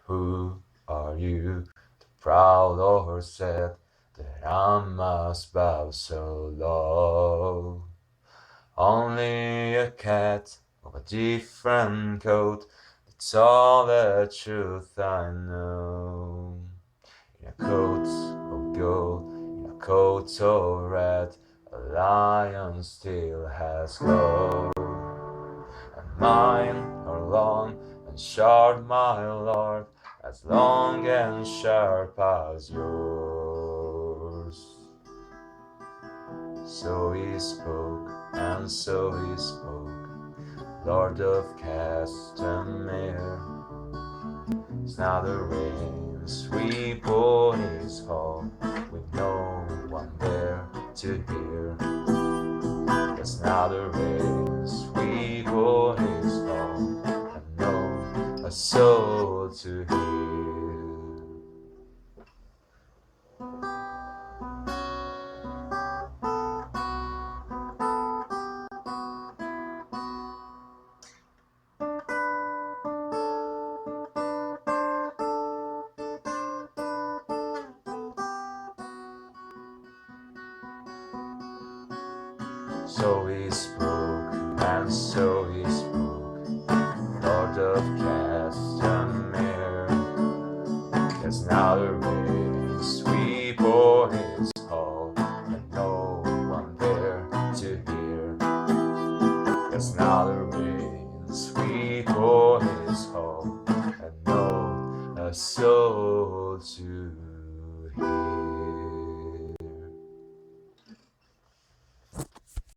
Who are you? The proud Lord said that I must bow so low. Only a cat of a different coat, that's all the truth I know. In a coat of gold, in a coat of red, a lion still has glow. And mine are long and sharp, my lord, as long and sharp as yours. So he spoke, and so he spoke, Lord of Castamere. It's now the rain sweep on his hall, with no one there to hear. It's now the rain sweep on his hall, and no a soul to hear. So he spoke, and so he spoke, Lord of Castamere. There's now the rain sweep o'er his hall, and no one there to hear. There's now the rain sweep o'er his hall, and no a soul to hear.